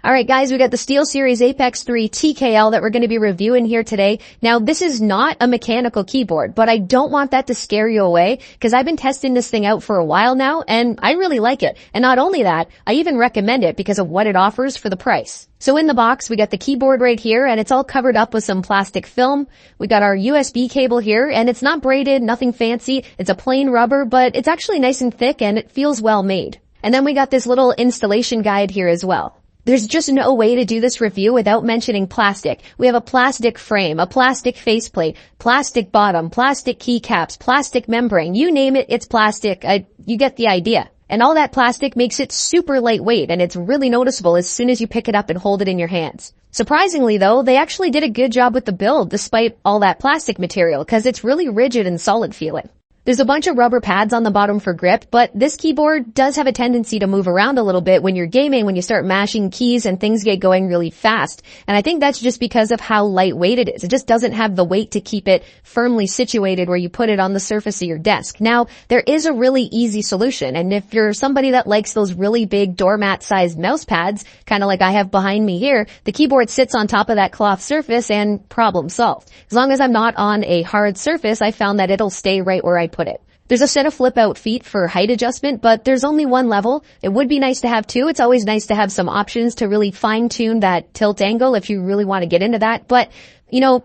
Alright guys, we got the SteelSeries Apex 3 TKL that we're going to be reviewing here today. Now this is not a mechanical keyboard, but I don't want that to scare you away because I've been testing this thing out for a while now and I really like it. And not only that, I even recommend it because of what it offers for the price. So in the box, we got the keyboard right here and it's all covered up with some plastic film. We got our USB cable here and it's not braided, nothing fancy. It's a plain rubber, but it's actually nice and thick and it feels well made. And then we got this little installation guide here as well. There's just no way to do this review without mentioning plastic. We have a plastic frame, a plastic faceplate, plastic bottom, plastic keycaps, plastic membrane. You name it, it's plastic. You get the idea. And all that plastic makes it super lightweight and it's really noticeable as soon as you pick it up and hold it in your hands. Surprisingly though, they actually did a good job with the build despite all that plastic material because it's really rigid and solid feeling. There's a bunch of rubber pads on the bottom for grip, but this keyboard does have a tendency to move around a little bit when you're gaming, when you start mashing keys and things get going really fast. And I think that's just because of how lightweight it is. It just doesn't have the weight to keep it firmly situated where you put it on the surface of your desk. Now, there is a really easy solution, and if you're somebody that likes those really big doormat-sized mouse pads, kind of like I have behind me here, the keyboard sits on top of that cloth surface and problem solved. As long as I'm not on a hard surface, I found that it'll stay right where I put it. There's a set of flip-out feet for height adjustment, but there's only one level. It would be nice to have two. It's always nice to have some options to really fine-tune that tilt angle if you really want to get into that. But,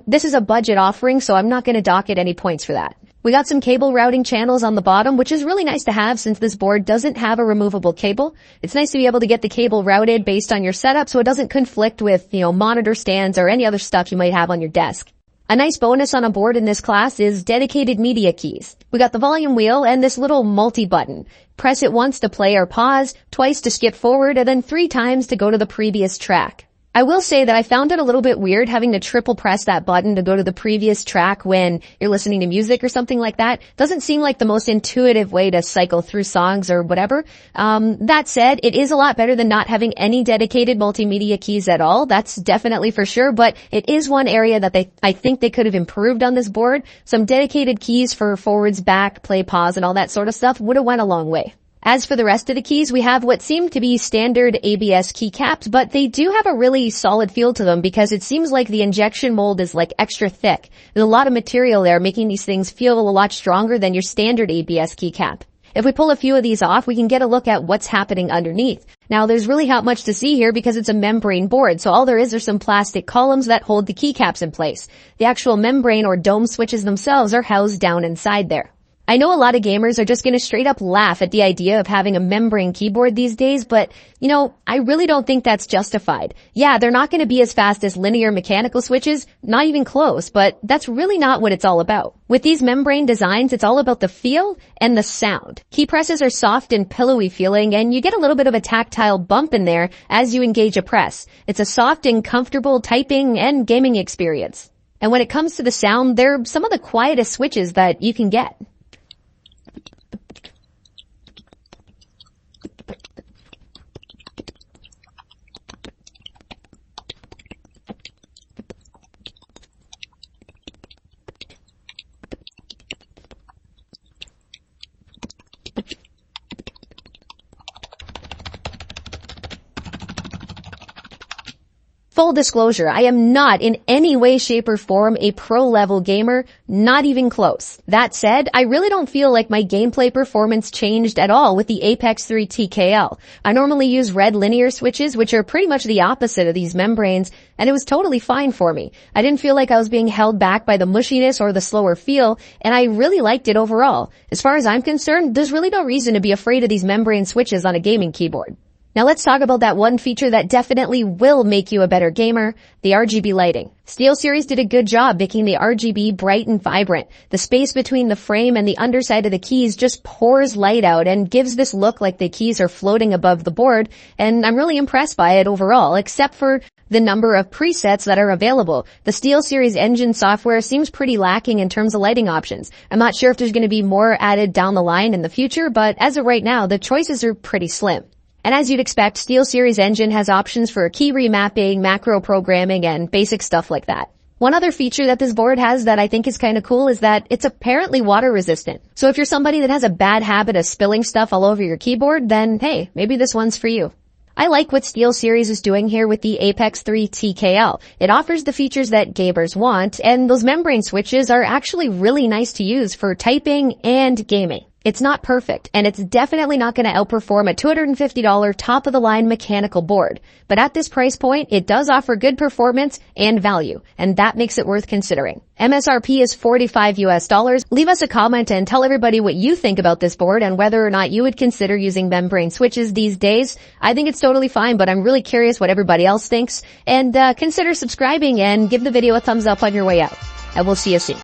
this is a budget offering, so I'm not going to dock it any points for that. We got some cable routing channels on the bottom, which is really nice to have since this board doesn't have a removable cable. It's nice to be able to get the cable routed based on your setup so it doesn't conflict with, monitor stands or any other stuff you might have on your desk. A nice bonus on a board in this class is dedicated media keys. We got the volume wheel and this little multi-button. Press it once to play or pause, twice to skip forward, and then 3 times to go to the previous track. I will say that I found it a little bit weird having to triple press that button to go to the previous track when you're listening to music or something like that. Doesn't seem like the most intuitive way to cycle through songs or whatever. That said, it is a lot better than not having any dedicated multimedia keys at all. That's definitely for sure, but it is one area that I think they could have improved on this board. Some dedicated keys for forwards, back, play, pause, and all that sort of stuff would have went a long way. As for the rest of the keys, we have what seem to be standard ABS keycaps, but they do have a really solid feel to them because it seems like the injection mold is like extra thick. There's a lot of material there making these things feel a lot stronger than your standard ABS keycap. If we pull a few of these off, we can get a look at what's happening underneath. Now, there's really not much to see here because it's a membrane board, so all there is are some plastic columns that hold the keycaps in place. The actual membrane or dome switches themselves are housed down inside there. I know a lot of gamers are just going to straight up laugh at the idea of having a membrane keyboard these days, but, I really don't think that's justified. Yeah, they're not going to be as fast as linear mechanical switches, not even close, but that's really not what it's all about. With these membrane designs, it's all about the feel and the sound. Key presses are soft and pillowy feeling, and you get a little bit of a tactile bump in there as you engage a press. It's a soft and comfortable typing and gaming experience. And when it comes to the sound, they're some of the quietest switches that you can get. Full disclosure, I am not in any way, shape, or form a pro-level gamer, not even close. That said, I really don't feel like my gameplay performance changed at all with the Apex 3 TKL. I normally use red linear switches, which are pretty much the opposite of these membranes, and it was totally fine for me. I didn't feel like I was being held back by the mushiness or the slower feel, and I really liked it overall. As far as I'm concerned, there's really no reason to be afraid of these membrane switches on a gaming keyboard. Now let's talk about that one feature that definitely will make you a better gamer, the RGB lighting. SteelSeries did a good job making the RGB bright and vibrant. The space between the frame and the underside of the keys just pours light out and gives this look like the keys are floating above the board, and I'm really impressed by it overall, except for the number of presets that are available. The SteelSeries engine software seems pretty lacking in terms of lighting options. I'm not sure if there's going to be more added down the line in the future, but as of right now, the choices are pretty slim. And as you'd expect, SteelSeries Engine has options for key remapping, macro programming, and basic stuff like that. One other feature that this board has that I think is kind of cool is that it's apparently water resistant. So if you're somebody that has a bad habit of spilling stuff all over your keyboard, then hey, maybe this one's for you. I like what SteelSeries is doing here with the Apex 3 TKL. It offers the features that gamers want, and those membrane switches are actually really nice to use for typing and gaming. It's not perfect, and it's definitely not going to outperform a $250 top-of-the-line mechanical board. But at this price point, it does offer good performance and value, and that makes it worth considering. MSRP is $45 US. Leave us a comment and tell everybody what you think about this board and whether or not you would consider using membrane switches these days. I think it's totally fine, but I'm really curious what everybody else thinks. And consider subscribing and give the video a thumbs up on your way out. And we'll see you soon.